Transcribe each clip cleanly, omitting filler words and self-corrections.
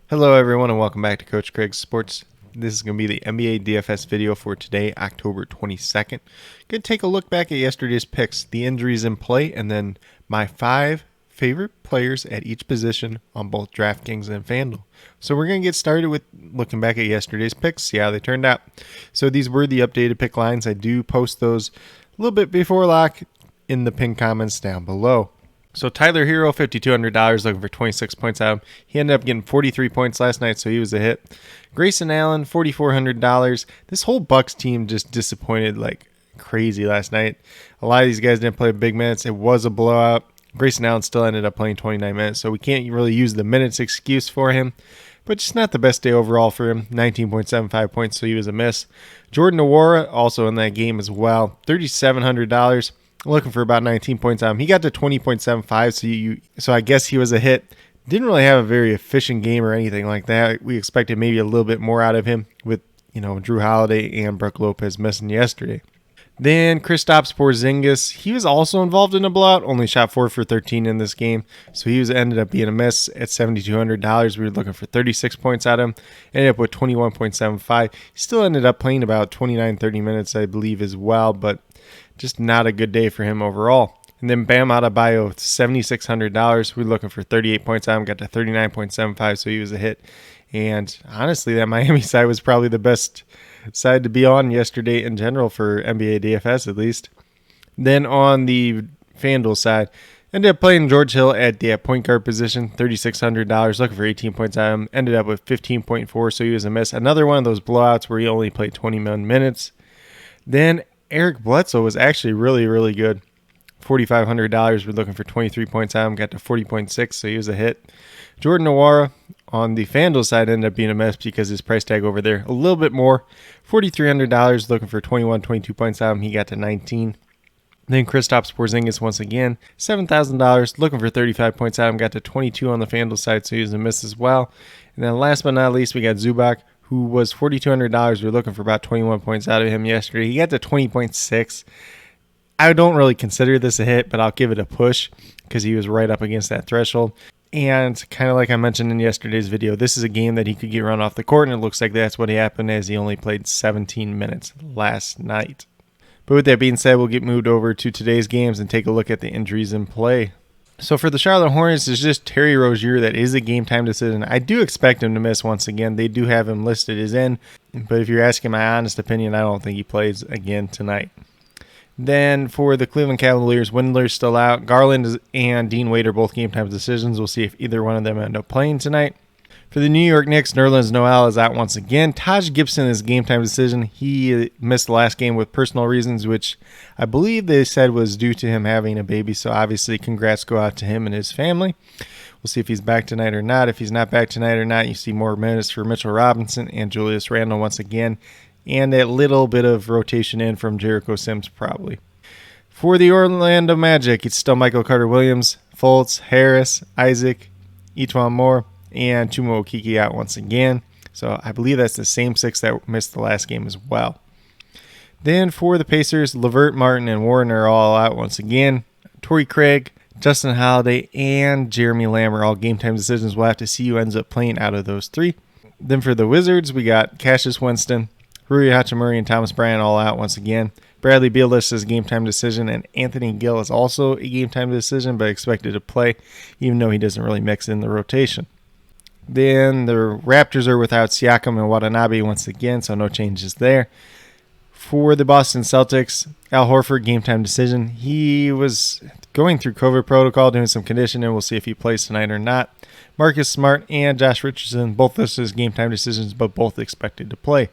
Hello everyone and welcome back to Coach Craig's Sports. This is going to be the NBA DFS video for today, October 22nd. Going to take a look back at yesterday's picks, the injuries in play, and then my 5 favorite players at each position on both DraftKings and FanDuel. So we're going to get started with looking back at yesterday's picks, see how they turned out. So these were the updated pick lines. I do post those a little bit before lock in the pinned comments down below. So Tyler Hero, $5,200, looking for 26 points out of him. He ended up getting 43 points last night, so he was a hit. Grayson Allen, $4,400. This whole Bucks team just disappointed like crazy last night. A lot of these guys didn't play big minutes. It was a blowout. Grayson Allen still ended up playing 29 minutes, so we can't really use the minutes excuse for him. But just not the best day overall for him. 19.75 points, so he was a miss. Jordan Nwora, also in that game as well. $3,700. Looking for about 19 points on him. He got to 20.75, so I guess he was a hit. Didn't really have a very efficient game or anything like that. We expected maybe a little bit more out of him with, Drew Holiday and Brook Lopez missing yesterday. Then Kristaps Porzingis, he was also involved in a blowout, only shot 4 for 13 in this game, so he ended up being a miss at $7,200. We were looking for 36 points out of him, ended up with 21.75. He still ended up playing about 29, 30 minutes, I believe, as well, but just not a good day for him overall. And then Bam Adebayo, $7,600. We were looking for 38 points out of him, got to 39.75, so he was a hit. And honestly, that Miami side was probably the best side to be on yesterday in general for NBA DFS at least. Then on the FanDuel side, ended up playing George Hill at the point guard position, $3,600, looking for 18 points out of him. Ended up with 15.4, so he was a miss. Another one of those blowouts where he only played 21 minutes. Then Eric Bledsoe was actually really, really good. $4,500. We're looking for 23 points out of him. Got to 40.6, so he was a hit. Jordan Nwora on the FanDuel side ended up being a mess because his price tag over there a little bit more. $4,300. Looking for 21, 22 points out of him. He got to 19. Then Kristaps Porzingis once again, $7,000. Looking for 35 points out of him. Got to 22 on the FanDuel side, so he was a miss as well. And then last but not least, we got Zubac, who was $4,200. We were looking for about 21 points out of him yesterday. He got to 20.6. I don't really consider this a hit, but I'll give it a push because he was right up against that threshold. And kind of like I mentioned in yesterday's video, this is a game that he could get run off the court, and it looks like that's what happened as he only played 17 minutes last night. But with that being said, we'll get moved over to today's games and take a look at the injuries in play. So for the Charlotte Hornets, it's just Terry Rozier that is a game-time decision. I do expect him to miss once again. They do have him listed as in, but if you're asking my honest opinion, I don't think he plays again tonight. Then for the Cleveland Cavaliers, Windler's still out. Garland and Dean Wade are both game-time decisions. We'll see if either one of them end up playing tonight. For the New York Knicks, Nerlens Noel is out once again. Taj Gibson is game-time decision. He missed the last game with personal reasons, which I believe they said was due to him having a baby. So obviously, congrats go out to him and his family. We'll see if he's back tonight or not. If he's not back tonight or not, you see more minutes for Mitchell Robinson and Julius Randle once again. And a little bit of rotation in from Jericho Sims probably. For the Orlando Magic, it's still Michael Carter-Williams, Fultz, Harris, Isaac, E'Twaun Moore, and Chuma Okeke out once again. So I believe that's the same 6 that missed the last game as well. Then for the Pacers, LeVert, Martin, and Warren are all out once again. Torrey Craig, Justin Holiday, and Jeremy Lamb are all game-time decisions. We'll have to see who ends up playing out of those 3. Then for the Wizards, we got Cassius Winston, Rui Hachimura, and Thomas Bryant all out once again. Bradley Beal is a game-time decision, and Anthony Gill is also a game-time decision, but expected to play, even though he doesn't really mix in the rotation. Then the Raptors are without Siakam and Watanabe once again, so no changes there. For the Boston Celtics, Al Horford, game-time decision. He was going through COVID protocol, doing some conditioning. We'll see if he plays tonight or not. Marcus Smart and Josh Richardson, both listed as game-time decisions, but both expected to play.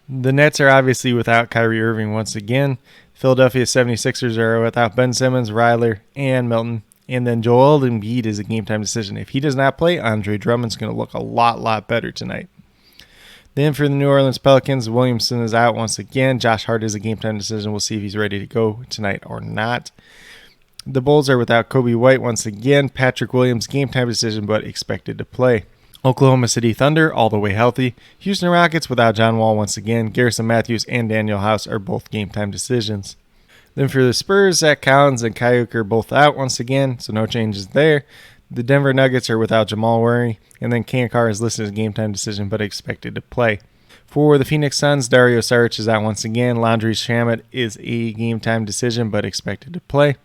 The Nets are obviously without Kyrie Irving once again. Philadelphia 76ers are without Ben Simmons, Ryler, and Milton. And then Joel Embiid is a game-time decision. If he does not play, Andre Drummond's going to look a lot better tonight. Then for the New Orleans Pelicans, Williamson is out once again. Josh Hart is a game-time decision. We'll see if he's ready to go tonight or not. The Bulls are without Kobe White once again. Patrick Williams, game-time decision, but expected to play. Oklahoma City Thunder, all the way healthy. Houston Rockets without John Wall once again. Garrison Matthews and Daniel House are both game-time decisions. Then for the Spurs, Zach Collins and Kayuk are both out once again, so no changes there. The Denver Nuggets are without Jamal Murray, and then Kankar is listed as a game time decision but expected to play. For the Phoenix Suns, Dario Saric is out once again. Landry Shamet is a game time decision but expected to play.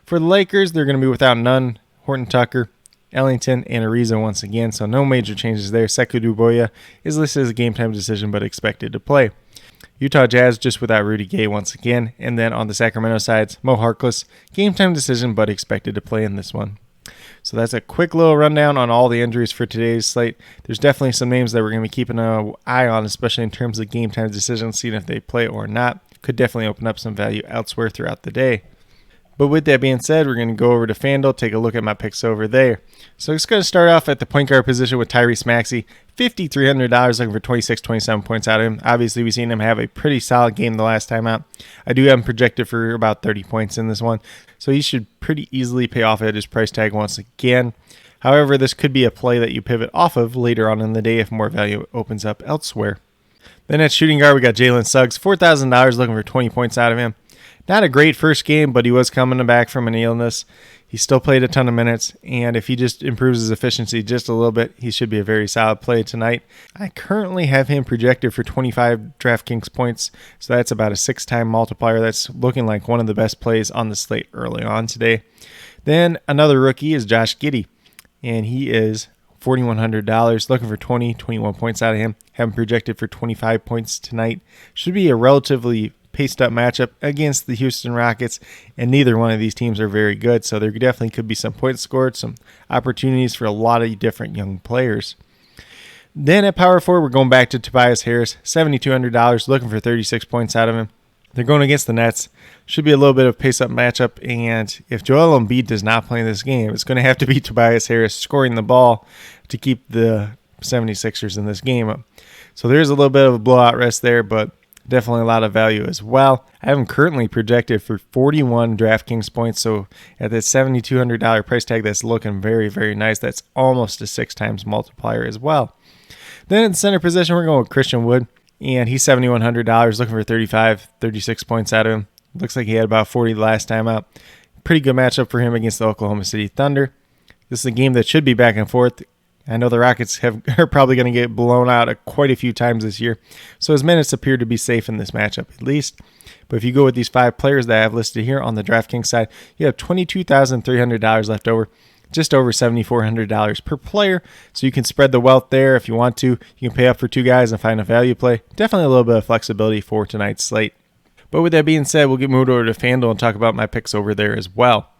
For the Lakers, they're going to be without Nunn, Horton Tucker, Ellington, and Ariza once again, so no major changes there. Sekou Doumbouya is listed as a game time decision but expected to play. Utah Jazz just without Rudy Gay once again. And then on the Sacramento sides, Mo Harkless, game time decision but expected to play in this one. So that's a quick little rundown on all the injuries for today's slate. There's definitely some names that we're going to be keeping an eye on, especially in terms of game time decisions, seeing if they play or not. Could definitely open up some value elsewhere throughout the day. But with that being said, we're going to go over to FanDuel, take a look at my picks over there. So it's going to start off at the point guard position with Tyrese Maxey, $5,300, looking for 26, 27 points out of him. Obviously, we've seen him have a pretty solid game the last time out. I do have him projected for about 30 points in this one, so he should pretty easily pay off at his price tag once again. However, this could be a play that you pivot off of later on in the day if more value opens up elsewhere. Then at shooting guard, we got Jalen Suggs, $4,000, looking for 20 points out of him. Not a great first game, but he was coming back from an illness. He still played a ton of minutes, and if he just improves his efficiency just a little bit, he should be a very solid play tonight. I currently have him projected for 25 DraftKings points, so that's about a 6-time multiplier. That's looking like one of the best plays on the slate early on today. Then another rookie is Josh Giddey, and he is $4,100, looking for 20, 21 points out of him. Have him projected for 25 points tonight. Should be a relatively paced up matchup against the Houston Rockets, and neither one of these teams are very good, so there definitely could be some points scored, some opportunities for a lot of different young players. Then at power forward, we're going back to Tobias Harris, $7,200, looking for 36 points out of him. They're going against the Nets. Should be a little bit of pace up matchup, and if Joel Embiid does not play in this game, it's going to have to be Tobias Harris scoring the ball to keep the 76ers in this game. So there's a little bit of a blowout risk there, but definitely a lot of value as well. I have him currently projected for 41 DraftKings points, so at that $7,200 price tag, that's looking very, very nice. That's almost a 6 times multiplier as well. Then in the center position, we're going with Christian Wood, and he's $7,100, looking for 35, 36 points out of him. Looks like he had about 40 last time out. Pretty good matchup for him against the Oklahoma City Thunder. This is a game that should be back and forth. I know the Rockets are probably going to get blown out quite a few times this year, so his minutes appear to be safe in this matchup at least. But if you go with these 5 players that I have listed here on the DraftKings side, you have $22,300 left over, just over $7,400 per player, so you can spread the wealth there if you want to. You can pay up for 2 guys and find a value play. Definitely a little bit of flexibility for tonight's slate. But with that being said, we'll get moved over to FanDuel and talk about my picks over there as well.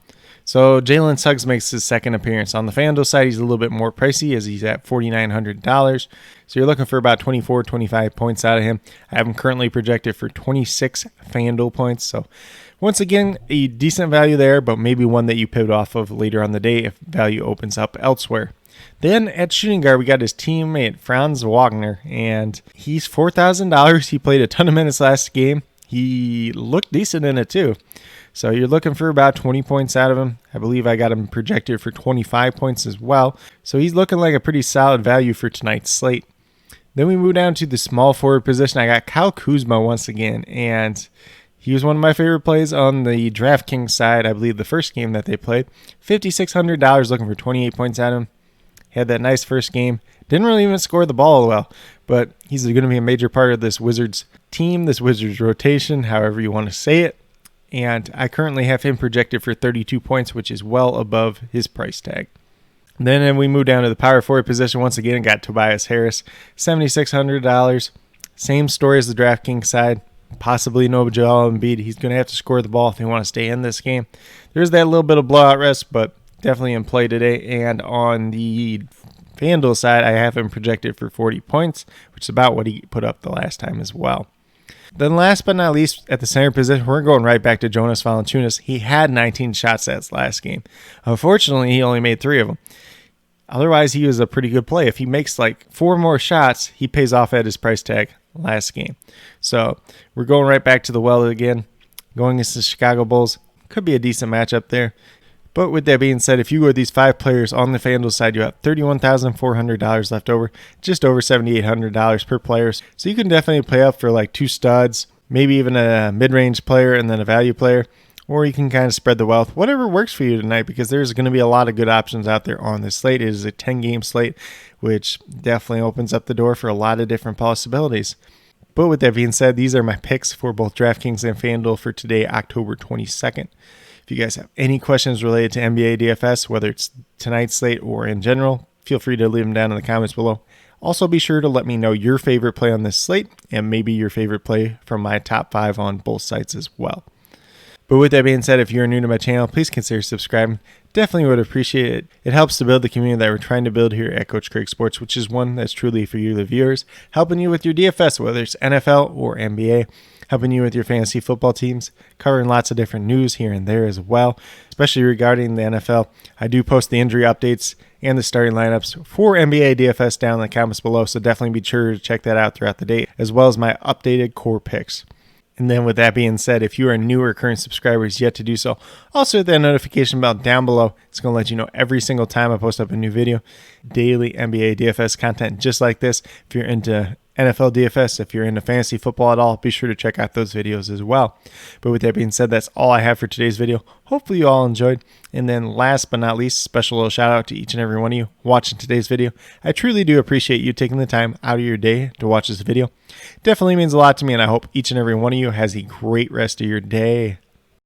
So Jalen Suggs makes his second appearance. On the FanDuel side, he's a little bit more pricey as he's at $4,900. So you're looking for about 24, 25 points out of him. I have him currently projected for 26 FanDuel points. So once again, a decent value there, but maybe one that you pivot off of later on the day if value opens up elsewhere. Then at shooting guard, we got his teammate Franz Wagner, and he's $4,000. He played a ton of minutes last game. He looked decent in it too. So you're looking for about 20 points out of him. I believe I got him projected for 25 points as well. So he's looking like a pretty solid value for tonight's slate. Then we move down to the small forward position. I got Kyle Kuzma once again, and he was one of my favorite plays on the DraftKings side. I believe the first game that they played. $5,600, looking for 28 points out of him. Had that nice first game. Didn't really even score the ball well, but he's going to be a major part of this Wizards team, this Wizards rotation, however you want to say it. And I currently have him projected for 32 points, which is well above his price tag. Then we move down to the power forward position. Once again, got Tobias Harris, $7,600. Same story as the DraftKings side. Possibly no Joel Embiid. He's going to have to score the ball if they want to stay in this game. There's that little bit of blowout risk, but definitely in play today. And on the FanDuel side, I have him projected for 40 points, which is about what he put up the last time as well. Then last but not least, at the center position, we're going right back to Jonas Valanciunas. He had 19 shot sets last game. Unfortunately, he only made 3 of them. Otherwise, he was a pretty good play. If he makes like 4 more shots, he pays off at his price tag last game. So we're going right back to the well again, going against the Chicago Bulls. Could be a decent matchup there. But with that being said, if you go with these 5 players on the FanDuel side, you have $31,400 left over, just over $7,800 per player. So you can definitely play up for like 2 studs, maybe even a mid-range player and then a value player. or you can kind of spread the wealth, whatever works for you tonight, because there's going to be a lot of good options out there on this slate. It is a 10-game slate, which definitely opens up the door for a lot of different possibilities. But with that being said, these are my picks for both DraftKings and FanDuel for today, October 22nd. If you guys have any questions related to NBA DFS, whether it's tonight's slate or in general, feel free to leave them down in the comments below. Also, be sure to let me know your favorite play on this slate and maybe your favorite play from my top 5 on both sites as well. But with that being said, if you're new to my channel, please consider subscribing. Definitely would appreciate it. It helps to build the community that we're trying to build here at Coach Craig Sports, which is one that's truly for you, the viewers, helping you with your DFS, whether it's NFL or NBA, helping you with your fantasy football teams, covering lots of different news here and there as well, especially regarding the NFL. I do post the injury updates and the starting lineups for NBA DFS down in the comments below, so definitely be sure to check that out throughout the day, as well as my updated core picks. And then with that being said, if you are new or current subscribers yet to do so, also hit that notification bell down below. It's going to let you know every single time I post up a new video. Daily NBA DFS content just like this. If you're into NFL DFS, if you're into fantasy football at all, be sure to check out those videos as well. But with that being said, that's all I have for today's video. Hopefully you all enjoyed. And then last but not least, special little shout out to each and every one of you watching today's video. I truly do appreciate you taking the time out of your day to watch this video. Definitely means a lot to me, and I hope each and every one of you has a great rest of your day.